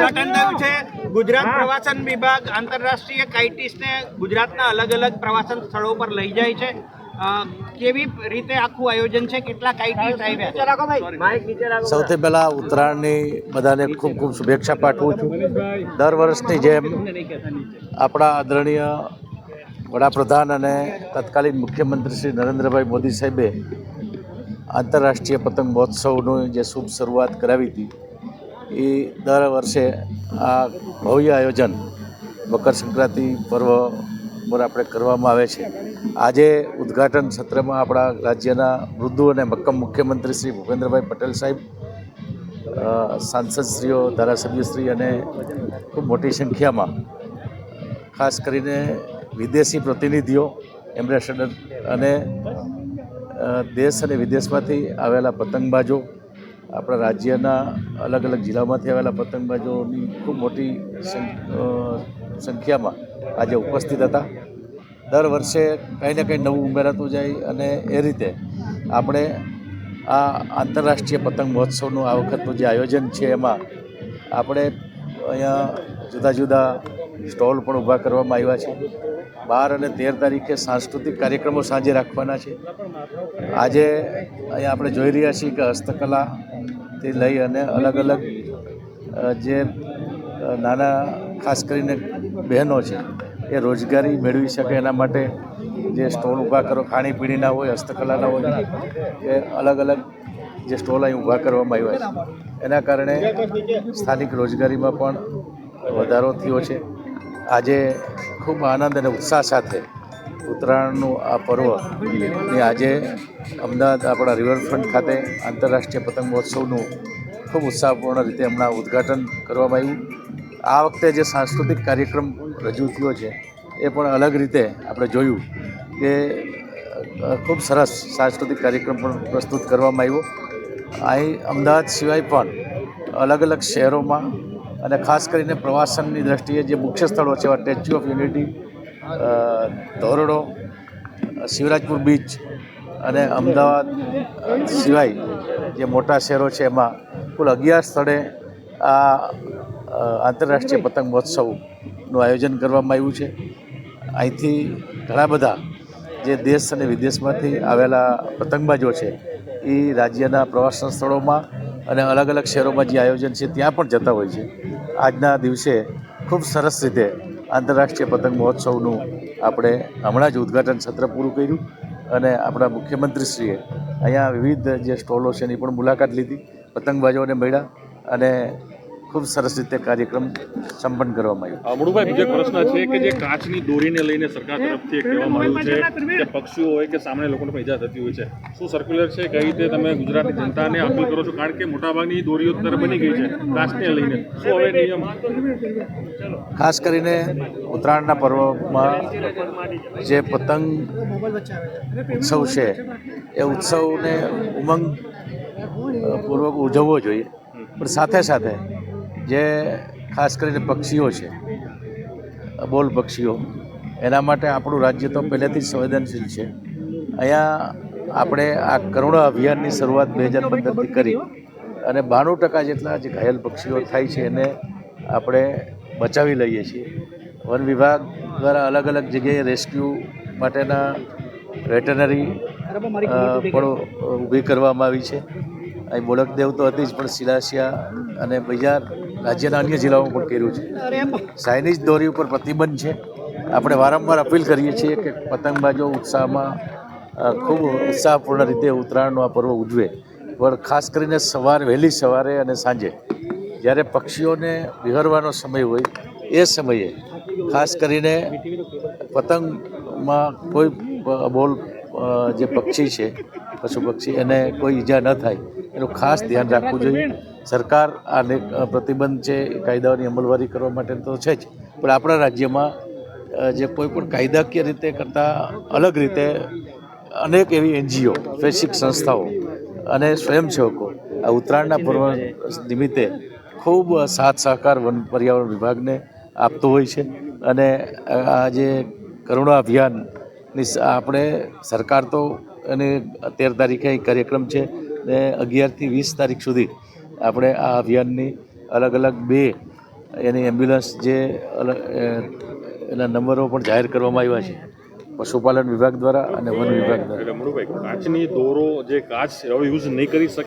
ઉદ્ઘાટન થયું છે। ગુજરાત પ્રવાસન વિભાગ આંતરરાષ્ટ્રીય કાઇટિસને ગુજરાતના અલગ અલગ પ્રવાસન સ્થળો પર લઈ જાય છે। કેવી રીતે આખું આયોજન છે, કેટલા કાઇટિસ આવ્યા? સૌથી પહેલા ઉત્તરાયણની બધાને ખૂબ ખૂબ શુભેચ્છા પાઠવું છું। દર વર્ષની જેમ આપણા આદરણીય વડાપ્રધાન અને તત્કાલીન મુખ્યમંત્રી શ્રી નરેન્દ્રભાઈ મોદી સાહેબે આંતરરાષ્ટ્રીય પતંગ મહોત્સવની જે શુભ શરૂઆત કરાવી હતી, એ દર વર્ષે આ ભવ્ય આયોજન મકર સંક્રાંતિ પર્વ પર આપણે કરવામાં આવે છે। આજે ઉદ્ઘાટન સત્રમાં આપણા રાજ્યના મૃદુ અને મક્કમ મુખ્યમંત્રી શ્રી ભૂપેન્દ્રભાઈ પટેલ સાહેબ, સાંસદશ્રીઓ, ધારાસભ્યશ્રી અને ખૂબ મોટી સંખ્યામાં ખાસ કરીને વિદેશી પ્રતિનિધિઓ, એમ્બેસેડર અને દેશ અને વિદેશમાંથી આવેલા પતંગબાજો, આપણા રાજ્યના અલગ અલગ જિલ્લામાંથી આવેલા પતંગબાજોની ખૂબ મોટી સંખ્યામાં આજે ઉપસ્થિત હતા। દર વર્ષે કંઈ ને કંઈ નવું ઉમેરાતું જાય અને એ રીતે આપણે આ આંતરરાષ્ટ્રીય પતંગ મહોત્સવનું આ વખતનું જે આયોજન છે, એમાં આપણે અહીંયા જુદા જુદા સ્ટોલ પણ ઊભા કરવામાં આવ્યા છે। 12 અને 13 તારીખે સાંસ્કૃતિક કાર્યક્રમો સાંજે રાખવાના છે। આજે અહીંયા આપણે જોઈ રહ્યા છીએ કે હસ્તકલાથી લઈ અને અલગ અલગ જે નાના ખાસ કરીને બહેનો છે એ રોજગારી મેળવી શકે એના માટે જે સ્ટોલ ઊભા કરો, ખાણીપીણીના હોય, હસ્તકલાના હોય, એ અલગ અલગ જે સ્ટોલ અહીં ઊભા કરવામાં આવ્યા છે, એના કારણે સ્થાનિક રોજગારીમાં પણ વધારો થયો છે। આજે ખૂબ આનંદ અને ઉત્સાહ સાથે ઉત્તરાયણનું આ પર્વની આજે અમદાવાદ આપણા રિવરફ્રન્ટ ખાતે આંતરરાષ્ટ્રીય પતંગ મહોત્સવનું ખૂબ ઉત્સાહપૂર્ણ રીતે હમણાં ઉદ્ઘાટન કરવામાં આવ્યું। આ વખતે જે સાંસ્કૃતિક કાર્યક્રમ રજૂ થયો છે, એ પણ અલગ રીતે આપણે જોયું કે ખૂબ સરસ સાંસ્કૃતિક કાર્યક્રમ પણ પ્રસ્તુત કરવામાં આવ્યો। અહીં અમદાવાદ સિવાય પણ અલગ અલગ શહેરોમાં અને ખાસ કરીને પ્રવાસનની દ્રષ્ટિએ જે મુખ્ય સ્થળો છે એવા statue of unity, Dhordo, Shivrajpur beach અને અમદાવાદ સિવાય જે મોટા શહેરો છે એમાં કુલ 11 સ્થળે આ આંતરરાષ્ટ્રીય પતંગ મહોત્સવનું આયોજન કરવામાં આવ્યું છે। અહીંથી ઘણા બધા જે દેશ અને વિદેશમાંથી આવેલા પતંગબાજો છે એ રાજ્યના પ્રવાસન સ્થળોમાં અને અલગ અલગ શહેરોમાં જે આયોજન છે ત્યાં પણ જતા હોય છે। આજના દિવસે ખૂબ સરસ રીતે આંતરરાષ્ટ્રીય પતંગ મહોત્સવનું આપણે હમણાં જ ઉદ્ઘાટન સત્ર પૂરું કર્યું અને આપણા મુખ્યમંત્રીશ્રીએ અહીંયા વિવિધ જે સ્ટોલો છે એની પણ મુલાકાત લીધી, પતંગબાજોને મળ્યા અને ખૂબ સરસ રીતે કાર્યક્રમ સંપન્ન કરવામાં આવ્યો। અમૃતભાઈ, બીજો પ્રશ્ન છે કે જે કાચની દોરીને લઈને સરકાર તરફથી કહેવામાં આવ્યું છે કે પક્ષીઓ હોય કે સામાન્ય લોકોને પણ ઈજા થતી હોય છે, શું સર્ક્યુલર છે, કઈ રીતે તમે ગુજરાતની જનતાને અપીલ કરો છો? કારણ કે મોટાભાગની દોરીઓ અત્યારે બની ગઈ છે કાચને લઈને, શું હવે નિયમ? ખાસ કરીને ઉત્તરાયણના પર્વમાં જે પતંગ ઉત્સવ છે એ ઉત્સવને ઉમંગ પૂર્વક ઉજવવો જોઈએ, પણ સાથે સાથે જે ખાસ કરીને પક્ષીઓ છે, બોલ પક્ષીઓ, એના માટે આપણું રાજ્ય તો પહેલેથી જ સંવેદનશીલ છે। અહીંયા આપણે આ કરુણા અભિયાનની શરૂઆત 2015થી કરી અને 92% જેટલા જે ઘાયલ પક્ષીઓ થાય છે એને આપણે બચાવી લઈએ છીએ। વન વિભાગ દ્વારા અલગ અલગ જગ્યાએ રેસ્ક્યુ માટેના વેટરનરી પણ ઊભી કરવામાં આવી છે। અહીં બોડકદેવ તો હતી જ, પણ સિલાસિયા અને બીજા રાજ્યના અન્ય જિલ્લાઓમાં પણ કર્યું છે। ચાઇનીઝ દોરી ઉપર પ્રતિબંધ છે। આપણે વારંવાર અપીલ કરીએ છીએ કે પતંગબાજો ઉત્સાહમાં ખૂબ ઉત્સાહપૂર્ણ રીતે ઉત્તરાયણનો આ પર્વ ઉજવે, પણ ખાસ કરીને વહેલી સવારે અને સાંજે જ્યારે પક્ષીઓને વિહરવાનો સમય હોય એ સમયે ખાસ કરીને પતંગમાં કોઈ બોલ જે પક્ષી છે, પશુ પક્ષી, એને કોઈ ઈજા ન થાય એનું ખાસ ધ્યાન રાખવું જોઈએ। સરકાર આ પ્રતિબંધ છે એ કાયદાઓની અમલવારી કરવા માટે તો છે જ, પણ આપણા રાજ્યમાં જે કોઈ પણ કાયદાકીય રીતે કરતાં અલગ રીતે અનેક એવી NGO, સ્વૈચ્છિક સંસ્થાઓ અને સ્વયંસેવકો આ ઉત્તરાયણના પર્વ નિમિત્તે ખૂબ સાથ સહકાર વન પર્યાવરણ વિભાગને આપતો હોય છે। અને આ જે કરુણા અભિયાનની આપણે સરકાર તો અને 13 તારીખે કાર્યક્રમ છે ને 11 થી 20 તારીખ સુધી આપણે આ અભિયાનની અલગ અલગ 2 એની એમ્બ્યુલન્સ જે એના નંબરો પણ જાહેર કરવામાં આવ્યા છે પશુપાલન વિભાગ દ્વારા અને વન વિભાગ દ્વારા. એટલે મનુભાઈ, કાચની દોરો જે કાચ હવે યુઝ નહીં કરી શકે